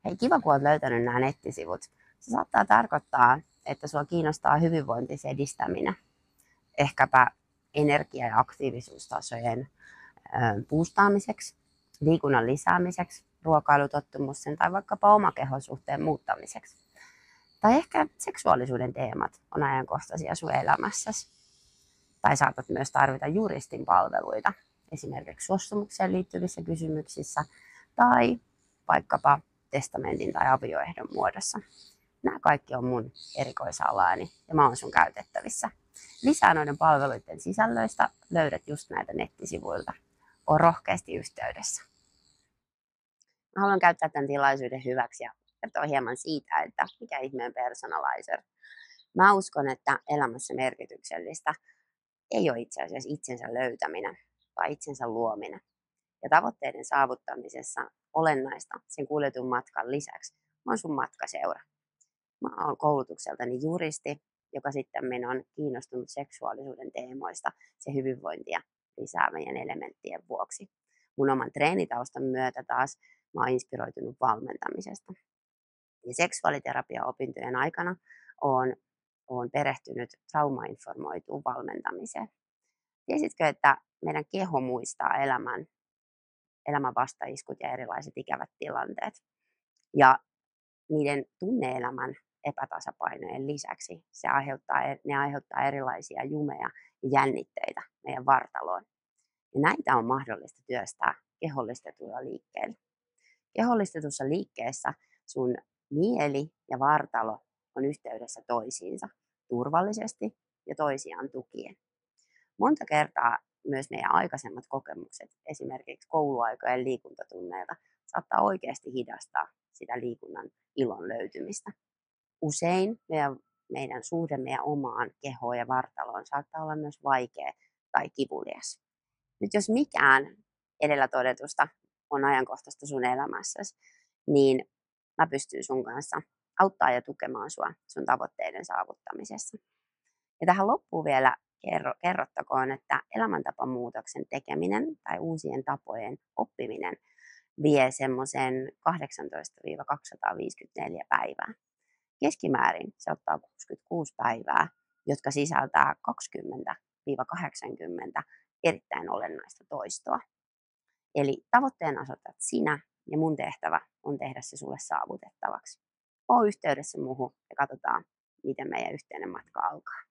Hei, kiva kun olet löytänyt nämä nettisivut. Se saattaa tarkoittaa, että sinua kiinnostaa hyvinvointisen edistäminen. Ehkäpä energia- ja aktiivisuustasojen boostaamiseksi, liikunnan lisäämiseksi, ruokailutottumusten tai vaikkapa omakehosuhteen muuttamiseksi. Tai ehkä seksuaalisuuden teemat on ajankohtaisia sun elämässäsi. Tai saatat myös tarvita juristin palveluita, esimerkiksi suostumukseen liittyvissä kysymyksissä tai vaikkapa testamentin tai avioehdon muodossa. Nämä kaikki on mun erikoisalaani ja mä oon sun käytettävissä. Lisää noiden palveluiden sisällöistä löydät just näitä nettisivuilta. Oo rohkeasti yhteydessä. Mä haluan käyttää tämän tilaisuuden hyväksi ja kertoa hieman siitä, että mikä ihmeen personalizer. Mä uskon, että elämässä merkityksellistä ei ole itse asiassa itsensä löytäminen, vaan itsensä luominen. Ja tavoitteiden saavuttamisessa olennaista sen kuljetun matkan lisäksi on sun matkaseura. Mä oon koulutukseltani juristi, joka sitten on kiinnostunut seksuaalisuuden teemoista se hyvinvointia lisäävien elementtien vuoksi. Mun oman treenitaustan myötä taas mä oon inspiroitunut valmentamisesta. Ja seksuaaliterapia-opintojen aikana oon perehtynyt traumainformoituun valmentamiseen. Tiesitkö, että meidän keho muistaa elämän vastaiskut ja erilaiset ikävät tilanteet? Ja niiden tunne-elämän epätasapainojen lisäksi ne aiheuttaa erilaisia jumeja ja jännitteitä meidän vartaloon. Ja näitä on mahdollista työstää kehollistetulla liikkeellä. Kehollistetussa liikkeessä sun mieli ja vartalo on yhteydessä toisiinsa turvallisesti ja toisiaan tukien. Monta kertaa myös meidän aikaisemmat kokemukset, esimerkiksi kouluaikojen liikuntatunneilta, saattaa oikeasti hidastaa sitä liikunnan ilon löytymistä. Usein meidän suhde meidän omaan kehoon ja vartaloon saattaa olla myös vaikea tai kivulias. Nyt jos mikään edellä todetusta on ajankohtaista sun elämässäsi, niin mä pystyn sun kanssa auttaa ja tukemaan sua sun tavoitteiden saavuttamisessa. Ja tähän loppuun vielä kerrottakoon, että elämäntapamuutoksen tekeminen tai uusien tapojen oppiminen vie semmoisen 18-254 päivää. Keskimäärin se ottaa 66 päivää, jotka sisältää 20-80 erittäin olennaista toistoa. Eli tavoitteen asetat sinä ja mun tehtävä on tehdä se sulle saavutettavaksi. Oo yhteydessä muuhun ja katsotaan, miten meidän yhteinen matka alkaa.